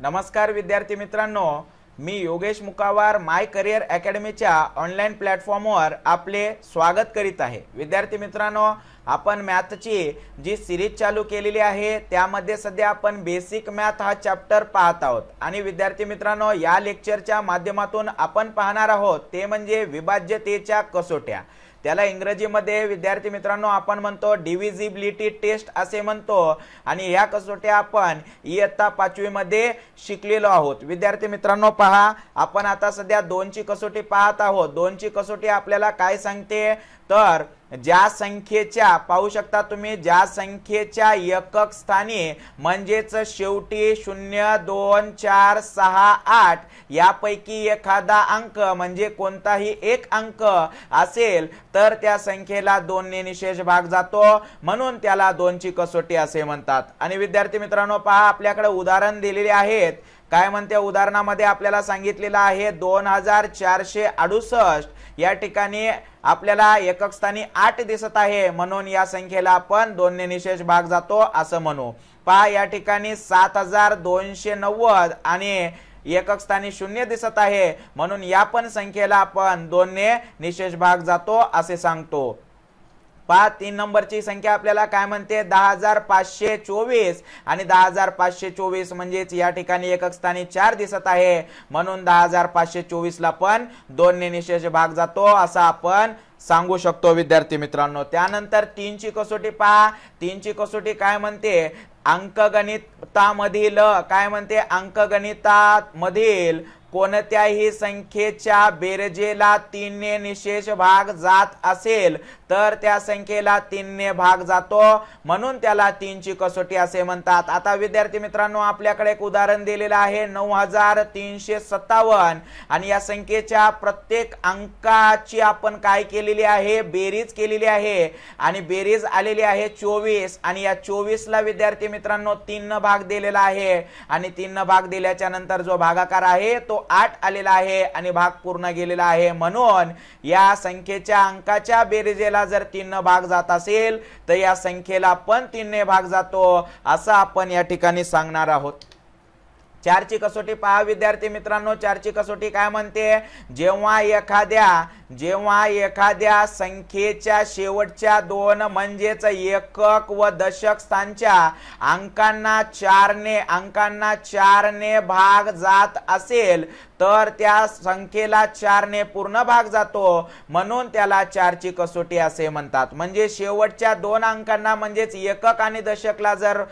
नमस्कार विद्यार्थी मित्रांनो, मी योगेश मुकावार माय करियर अकॅडमीच्या ऑनलाईन प्लॅटफॉर्मवर आपले स्वागत करीत आहे। विद्यार्थी मित्रांनो, आपण मॅथची जी सिरीज चालू केलेली आहे त्यामध्ये सध्या आपण बेसिक मॅथ हा चॅप्टर पाहत आहोत आणि विद्यार्थी मित्रांनो, या लेक्चरच्या माध्यमातून आपण पाहणार आहोत ते म्हणजे विभाज्यतेच्या कसोट्या। त्याला इंग्रजीमध्ये विद्यार्थी मित्रांनो आपण म्हणतो डिव्हिजिबिलिटी टेस्ट असे म्हणतो आणि या कसोट्या आपण इयत्ता 5वी मध्ये शिकलेलो आहोत। विद्यार्थी मित्रांनो पहा, आपण आता सध्या 2 ची कसोटी पाहत आहोत। 2 ची कसोटी आपल्याला काय सांगते तर ज्या संख्येच्या पाहू शकता तुम्ही, ज्या संख्येच्या एकक स्थानी म्हणजेच शेवटी 0 2 4 6 8 यापैकी एखादा अंक म्हणजे कोणताही एक अंक असेल तर त्या संख्येला 2 ने निशेष भाग जातो, म्हणून त्याला 2 ची कसोटी असे म्हणतात। आणि विद्यार्थी मित्रांनो पहा, आपल्याकडे उदाहरण दिलेले आहेत। काय म्हणते उदाहरणामध्ये आपल्याला सांगितलेलं आहे 2468 या ठिकाणी आपल्याला एकक स्थानी 8 दिसत आहे, म्हणून या संख्येला आपण 2 ने निशेष भाग जातो असं म्हणू। पहा या ठिकाणी 7290 आणि एकक स्थानी 0 दिसत आहे, म्हणून या पण संख्येला आपण 2 ने निशेष भाग जातो असे सांगतो। पहा 3 नंबरची संख्या आपल्याला काय म्हणते 10524 आणि 10524 म्हणजेच या ठिकाणी एकक स्थानी 4 दिसत आहे, म्हणून 10524 ला पण 2 ने निशेष भाग जातो असं आपण सांगू शकतो विद्यार्थी मित्रांनो। त्यानंतर 3 ची कसोटी पहा, 3 ची कसोटी काय म्हणते अंकगणितामधील काय म्हणते अंकगणितामधील कोणत्याही संख्येच्या बेरजेला 3 ने निशेष भाग जात असेल तर त्या संख्येला 3 ने भाग जातो, म्हणून त्याला 3 ची कसोटी असे म्हणतात। आता विद्यार्थी मित्रांनो, आपल्याकडे एक उदाहरण दिलेलं आहे 9357 आणि या संख्येच्या प्रत्येक अंकाची आपण काय केलेली आहे बेरीज केलेली आहे आणि बेरीज आलेली आहे 24 आणि या 24 ला विद्यार्थी मित्रांनो 3 न भाग दिलेला आहे आणि 3 न भाग दिल्याच्या नंतर जो भागाकार आहे तो 8 आलेला आहे आणि भाग पूर्ण गेलेला आहे, म्हणून या संख्येच्या अंकाच्या बेरजेला जर 3 न भाग जात असेल तर या संख्येला पण 3 ने भाग जातो असं आपण या ठिकाणी सांगणार आहोत। 4 ची कसोटी पहा विद्यार्थी मित्रांनो, 4 ची कसोटी काय म्हणते जेव्हा एखाद्या संख्येच्या शेवटच्या 2 म्हणजेच एकक व दशक स्थानच्या अंकांना 4 ने भाग जात असेल तर त्या संख्येला 4 ने पूर्ण भाग जातो, म्हणून त्याला 4 ची कसोटी असे म्हणतात। म्हणजे शेवटच्या 2 अंकांना म्हणजेच एकक आणि दशकला जर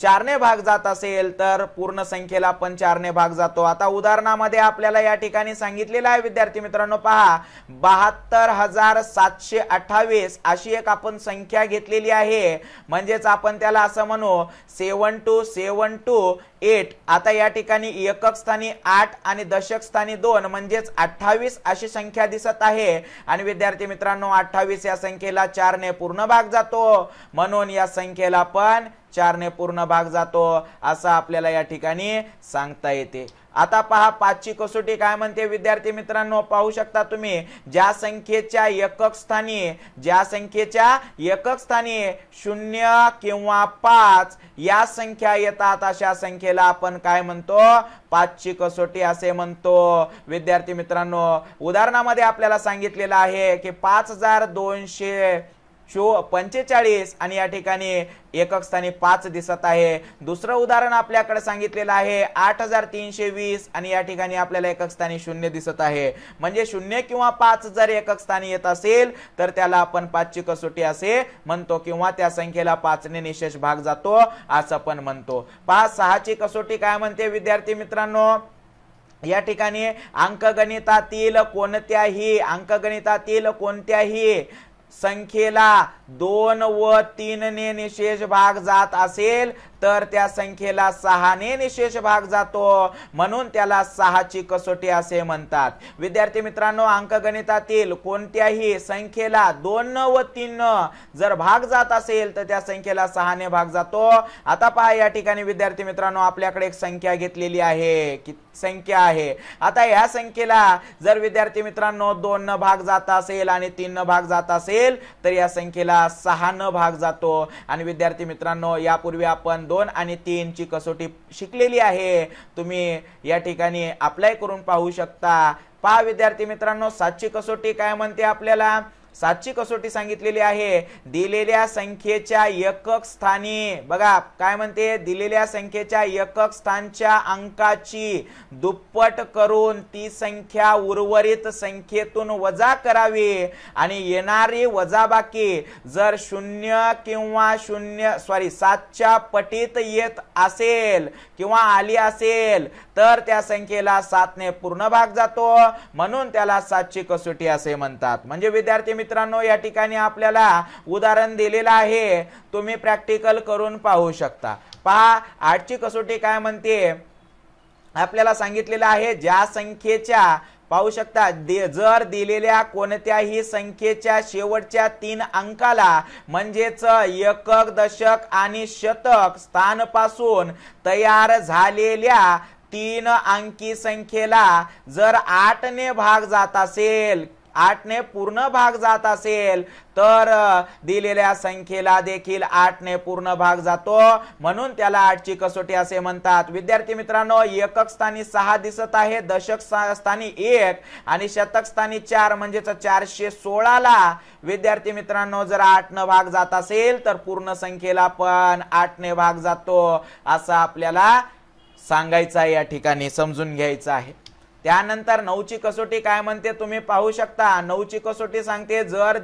4 ने भाग जात असेल तर पूर्ण संख्येला पण 4 ने भाग जातो। आता उदाहरणामध्ये आपल्याला या ठिकाणी सांगितलेलं आहे विद्यार्थी मित्रांनो पहा 72728 अशी एक आपण संख्या घेतलेली आहे, म्हणजेच आपण त्याला असं म्हणू 72728। आता या ठिकाणी एकक स्थानी 8 आणि दशक स्थानी 2 म्हणजेच 28 अशी संख्या दिसत आहे आणि विद्यार्थी मित्रांनो 28 या संख्येला 4 ने पूर्ण भाग जातो, म्हणून या संख्येला पण 4 ने पूर्ण भाग जातो असं आपल्याला या ठिकाणी सांगता येते। आता पहा 5 ची कसोटी काय म्हणते विद्यार्थी मित्रांनो, पाहू शकता तुम्ही ज्या संख्येच्या एकक स्थानी 0 किंवा 5 या संख्या येतात अशा संख्येला आपण काय म्हणतो 5 ची कसोटी असे म्हणतो। विद्यार्थी मित्रांनो, उदाहरणामध्ये आपल्याला सांगितलेलं आहे की 5245 आणि या ठिकाणी एकक स्थानी 5 दिसत आहे। दुसरं उदाहरण आपल्याकडे सांगितलेलं आहे 8320 आणि या ठिकाणी आपल्याला एकक स्थानी 0 दिसत आहे। म्हणजे 0 किंवा 5 जर एकक स्थानी येत असेल तर त्याला आपण 5 ची कसोटी असे म्हणतो किंवा त्या संख्येला 5 ने निशेष भाग जातो असं पण म्हणतो। पहा 6 ची कसोटी काय म्हणते विद्यार्थी मित्रांनो, या ठिकाणी अंकगणितातील कोणत्याही संख्येला 2 व 3 ने निशेष भाग जात असेल तर त्या संख्येला 6 ने निशेष भाग जातो, म्हणून त्याला 6 ची कसोटी असे म्हणतात। विद्यार्थी मित्रांनो, अंकगणितातील कोणत्याही संख्येला 2 व 3 जर भाग जात असेल तर त्या संख्येला 6 ने भाग जातो। आता पहा या ठिकाणी विद्यार्थी मित्रांनो आपल्याकडे एक संख्या घेतलेली आहे की संख्या आहे। आता या संख्येला जर विद्यार्थी मित्रांनो 2 न भाग जात असेल आणि 3 न भाग जात असेल तर या संख्येला 6 न भाग जातो। आणि विद्यार्थी मित्रांनो, यापूर्वी आपण आपण 2 आणि 3 ची कसोटी शिकलेली आहे. तुम्ही या ठिकाणी अप्लाय करून पाहू शकता. पहा विद्यार्थी मित्रांनो, 7 ची कसोटी काय म्हणते आपल्याला. 7 ची कसोटी सांगितलेली आहे, दिलेल्या संख्येच्या एकक स्थानी, बघा काय म्हणते, दिलेल्या संख्येच्या एकक स्थानच्या अंकाची दुप्पट करून ती संख्या उर्वरित संख्येतून वजा करावी आणि येणारी वजाबाकी जर 7च्या पटीत येत असेल किंवा आली असेल तर त्या संख्येला 7 ने पूर्ण भाग जातो, म्हणून त्याला 7 ची कसोटी असे म्हणतात. म्हणजे विद्यार्थी मित्रांनो, या ठिकाणी आपल्याला उदाहरण दिलेलं आहे, तुम्ही प्रॅक्टिकल करून पाहू शकता. पहा 8 ची कसोटी काय म्हणते आपल्याला सांगितलेलं आहे, ज्या संख्येच्या, पाहू शकता, जर दिलेल्या कोणत्याही संख्येच्या शेवटच्या 3 अंकाला म्हणजेच एकक, दशक आणि शतक स्थानपासून तयार झालेल्या 3 अंकी संख्येला जर 8 ने भाग जात असेल, 8 ने पूर्ण भाग जात असेल तर दिलेल्या संख्येला देखील 8 ने पूर्ण भाग जातो, म्हणून त्याला 8 ची कसोटी असे म्हणतात. विद्यार्थी मित्रांनो, एकक स्थानी 6 दिसत आहे, दशक स्थानी 1 आणि शतक स्थानी 4 म्हणजे 416 ला विद्यार्थी मित्रांनो जर 8 ने भाग जात असेल तर पूर्ण संख्येला पण 8 ने भाग जातो, असं आपल्याला सांगायचं आहे, या ठिकाणी समजून घ्यायचं आहे. त्यानंतर 9 ची कसोटी काय म्हणते तुम्ही पाहू शकता. 9 ची कसोटी सांगते, जर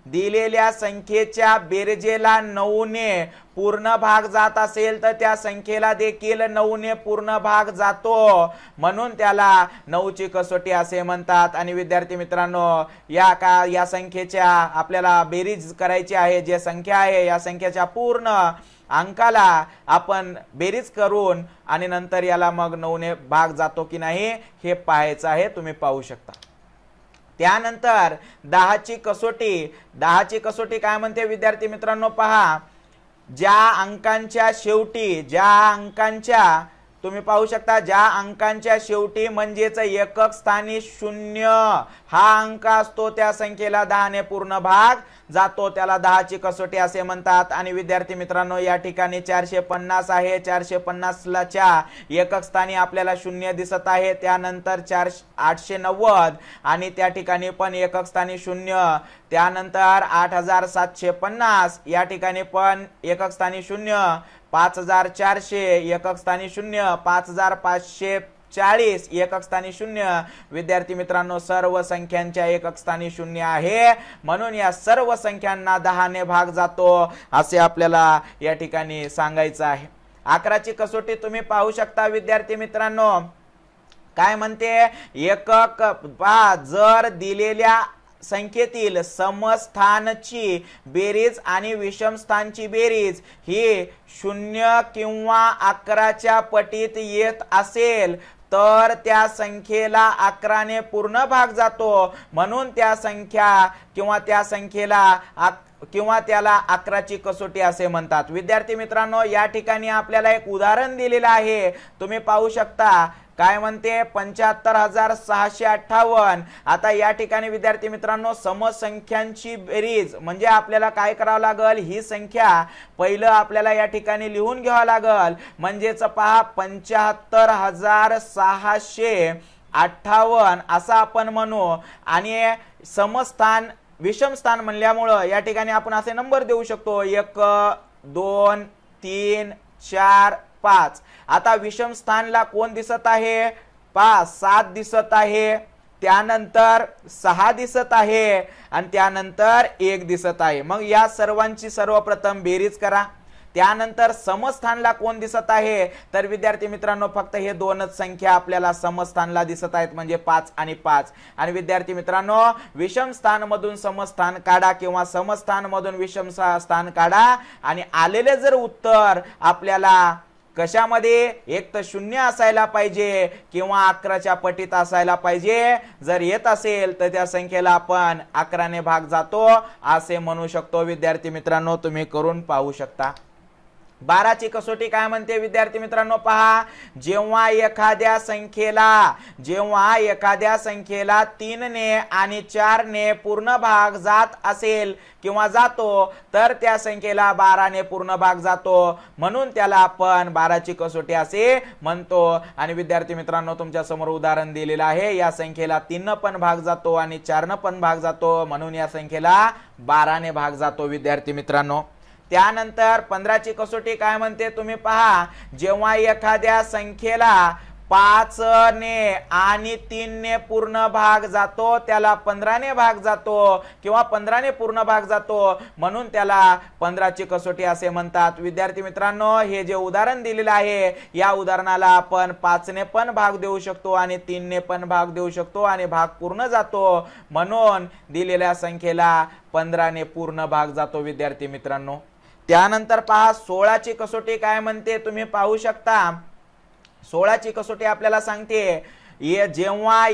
दिलेल्या संख्येच्या बेरजेला 9 ने पूर्ण भाग जात असेल तर त्या संख्येला देखील 9 ने पूर्ण भाग जातो, म्हणून त्याला 9 ची कसोटी असे म्हणतात. आणि विद्यार्थी मित्रांनो, या संख्येच्या आपल्याला बेरीज करायची आहे, जे संख्या आहे या संख्येच्या पूर्ण अंकाला आपण बेरीज करून आणि नंतर याला मग 9 ने भाग जातो की नाही हे पाहायचं आहे, तुम्ही पाहू शकता. त्यानंतर 10 ची कसोटी काय म्हणते विद्यार्थी मित्रांनो, पहा, ज्या अंकांच्या तुम्ही पाहू शकता, ज्या अंकांच्या शेवटी म्हणजेच एकक स्थानी 0 हा अंक असतो त्या संख्येला 10 ने पूर्ण भाग जातो, त्याला 10 ची कसोटी असे म्हणतात. आणि विद्यार्थी मित्रांनो, या ठिकाणी 450 आहे, 450 ला च्या एकक स्थानी आपल्याला 0 दिसत आहे, त्यानंतर 890 आणि त्या ठिकाणी पण एकक स्थानी 0, त्यानंतर 8750 या ठिकाणी पण एकक स्थानी 0, 5400 एकक स्थानी 0, 5540 एकक स्थानी 0. विद्यार्थी मित्रांनो, सर्व संख्यांच्या एकक स्थानी 0 आहे, म्हणून या सर्व संख्यांना 10 ने भाग जातो असे आपल्याला या ठिकाणी सांगायचं आहे. 11 ची कसोटी तुम्ही पाहू शकता विद्यार्थी मित्रांनो, काय म्हणते, एकक, जर दिलेल्या संख्येतील समस्थानची बेरीज आणि विषमस्थानची बेरीज ही 0 किंवा 11च्या पटीत येत असेल तर त्या संख्येला 11 ने पूर्ण भाग जातो, म्हणून त्या संख्या किंवा त्याला 11 ची कसोटी असे म्हणतात. विद्यार्थी मित्रांनो, या ठिकाणी आपल्याला एक उदाहरण दिलेलं आहे, तुम्ही पाहू शकता, काय म्हणते, 75,658. आता या ठिकाणी विद्यार्थी मित्रांनो, समसंख्यांची बेरीज म्हणजे आपल्याला काय करावं लागल, ही संख्या पहिलं आपल्याला या ठिकाणी लिहून घ्यावं लागल, म्हणजेच पहा 75,658 असं आपण म्हणू. आणि समस्थान विषमस्थान म्हणल्यामुळं या ठिकाणी आपण असे नंबर देऊ शकतो, 1 2 3 4 5. आता विषम स्थानला कोण दिसत आहे, 7 दिसत आहे, त्यानंतर 6 दिसत आहे आणि त्यानंतर 1 दिसत आहे. मग या सर्वांची सर्वप्रथम बेरीज करा. त्यानंतर समस्थानला कोण दिसत आहे, तर विद्यार्थी मित्रांनो फक्त हे दोनच संख्या आपल्याला समस्थानला दिसत आहेत, म्हणजे 5 आणि 5. आणि विद्यार्थी मित्रांनो, विषम स्थान मधून समस्थान काढा किंवा समस्थान मधून विषम स्थान काढा आणि आलेले जर उत्तर आपल्याला कशामध्ये, एक तर 0 असायला पाहिजे किंवा 11च्या पटीत असायला पाहिजे. जर येत असेल तर त्या संख्येला आपण 11 ने भाग जातो असे म्हणू शकतो. विद्यार्थी मित्रांनो, तुम्ही करून पाहू शकता. 12ची कसोटी काय म्हणते विद्यार्थी मित्रांनो पहा, जेव्हा एखाद्या संख्येला 3 ने आणि 4 ने पूर्ण भाग जात असेल किंवा जातो तर त्या संख्येला 12 ने पूर्ण भाग जातो, म्हणून त्याला आपण 12ची कसोटी असे म्हणतो। आणि विद्यार्थी मित्रांनो तुमच्या समोर उदाहरण दिलेलं आहे, या संख्येला 3 न पण भाग जातो आणि 4 न पण भाग जातो, म्हणून या संख्येला 12 ने भाग जातो विद्यार्थी मित्रांनो। त्यानंतर 15ची कसोटी काय म्हणते तुम्ही पहा, जेव्हा एखाद्या संख्येला 5 ने आणि 3 ने पूर्ण भाग जातो त्याला 15 ने भाग जातो किंवा 15 ने पूर्ण भाग जातो, म्हणून त्याला 15ची कसोटी असे म्हणतात। विद्यार्थी मित्रांनो हे जे उदाहरण दिलेलं आहे या उदाहरणाला आपण 5 ने पण भाग देऊ शकतो आणि 3 ने पण भाग देऊ शकतो आणि भाग पूर्ण जातो, म्हणून दिलेल्या संख्येला 15 ने पूर्ण भाग जातो विद्यार्थी मित्रांनो। त्यानंतर पहा 16ची कसोटी काय म्हणते तुम्ही पाहू शकता। 16ची कसोटी आपल्याला सांगते, जेव्हा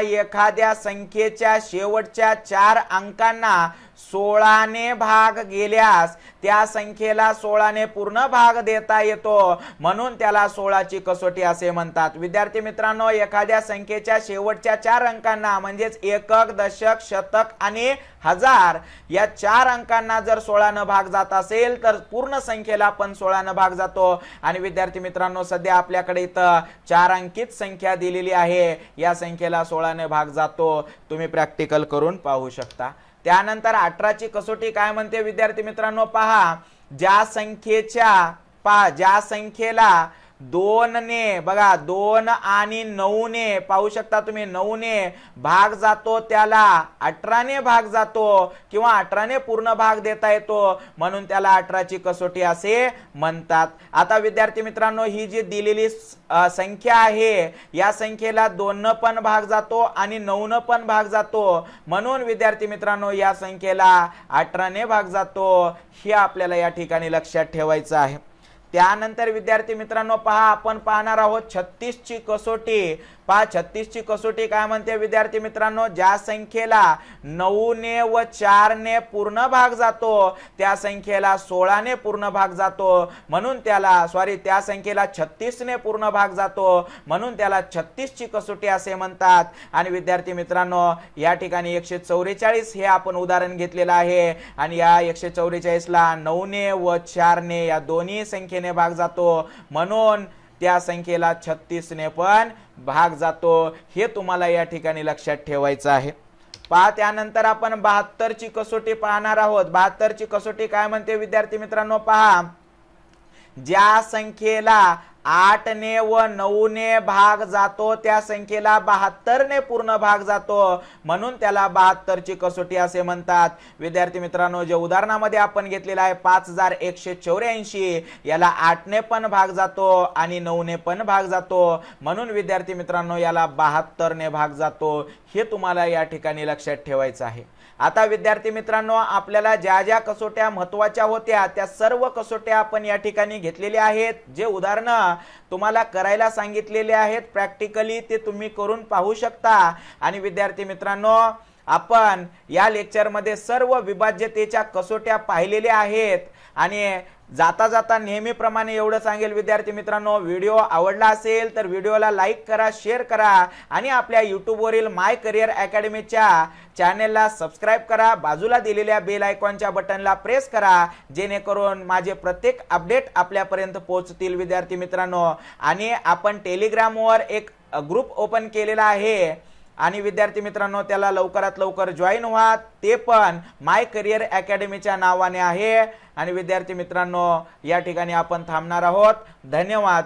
एखाद्या संख्येच्या शेवटच्या 4 अंकांना 16 ने भाग गेल्यास त्या संख्येला 16 ने पूर्ण भाग देता येतो, म्हणून त्याला 16ची कसोटी असे म्हणतात। विद्यार्थी मित्रांनो एखाद्या संख्येच्या शेवटच्या 4 अंकांना म्हणजेच एकक, दशक, शतक आणि हजार या 4 अंकांना जर 16 न भाग जात असेल तर पूर्ण संख्येला पण 16 न भाग जातो। आणि विद्यार्थी मित्रांनो सध्या आपल्याकडे इथं 4 अंकित संख्या दिलेली आहे, या संख्येला 16 ने भाग जातो, तुम्ही प्रॅक्टिकल करून पाहू शकता। त्यानंतर 18ची कसोटी काय म्हणते विद्यार्थी मित्रांनो पहा, ज्या संख्येला 2 ने बघा 2 आणि 9 ने पाहू शकता तुम्ही 9 ने भाग जातो त्याला 18 ने भाग जातो किंवा 18 ने पूर्ण भाग देता येतो, म्हणून त्याला 18ची कसोटी असे म्हणतात। आता विद्यार्थी मित्रांनो ही जी दिलेली संख्या आहे या संख्येला 2 न पण भाग जातो आणि 9 न पण भाग जातो, म्हणून विद्यार्थी मित्रांनो या संख्येला 18 ने भाग जातो, हे आपल्याला या ठिकाणी लक्षात ठेवायचं आहे। त्यानंतर विद्यार्थी मित्रांनो पहा आपण पाहणार आहोत 36ची कसोटी। पहा 36ची कसोटी काय म्हणते विद्यार्थी मित्रांनो, ज्या संख्येला 9 ने व 4 ने पूर्ण भाग जातो त्या संख्येला 16 ने पूर्ण भाग जातो, म्हणून त्या संख्येला 36 ने पूर्ण भाग जातो, म्हणून त्याला 36ची कसोटी असे म्हणतात। आणि विद्यार्थी मित्रांनो या ठिकाणी 144 हे आपण उदाहरण घेतलेलं आहे आणि या 144 ला 9 ने व 4 ने या दोन्ही संख्येने भाग जातो, म्हणून त्या संख्येला 36 ने पण भाग जातो, हे तुम्हाला या ठिकाणी लक्षात ठेवायचं आहे। पहा त्यानंतर आपण 72ची कसोटी पाहणार आहोत। 72ची कसोटी काय म्हणते विद्यार्थी मित्रांनो पहा, ज्या संख्येला 8 ने व 9 ने भाग जातो त्या संख्येला 72 ने पूर्ण भाग जातो, म्हणून त्याला 72ची कसोटी असे म्हणतात। विद्यार्थी मित्रांनो जे उदाहरणामध्ये आपण घेतलेला आहे 5184 याला 8 ने पण भाग जातो आणि 9 ने पण भाग जातो, म्हणून विद्यार्थी मित्रांनो याला 72 ने भाग जातो, हे तुम्हाला या ठिकाणी लक्षात ठेवायचं आहे। आता विद्यार्थी मित्रांनो आपल्याला ज्या ज्या कसोट्या महत्त्वाच्या होत्या त्या सर्व कसोट्या आपण या ठिकाणी घेतलेल्या आहेत। जे उदाहरण तुम्हाला करायला सांगितलेले आहेत प्रॅक्टिकली ते तुम्ही करून पाहू शकता। आणि विद्यार्थी मित्रांनो आपण या लेक्चर मध्ये सर्व विभाज्यतेच्या कसोट्या पाहिलेल्या आहेत आणि जाता जाता नेहमीप्रमाणे एवढं सांगेल विद्यार्थी मित्रांनो, व्हिडिओ आवडला असेल तर व्हिडिओला लाईक करा, शेअर करा आणि आपल्या YouTube वरील माय करियर अकॅडमीच्या चॅनेलला सबस्क्राइब करा, बाजूला दिलेल्या बेल आयकॉनच्या बटनला प्रेस करा, जेणेकरून माझे प्रत्येक अपडेट आपल्यापर्यंत पोहोचतील विद्यार्थी मित्रांनो। आणि आपण टेलिग्रामवर एक ग्रुप ओपन केलेला आहे आणि विद्यार्थी मित्रांनो त्याला लवकरात लवकर जॉईन व्हा, ते पण माय करियर अकॅडमीच्या नावाने आहे। आणि विद्यार्थी मित्रांनो या ठिकाणी आपण थांबणार आहोत। धन्यवाद।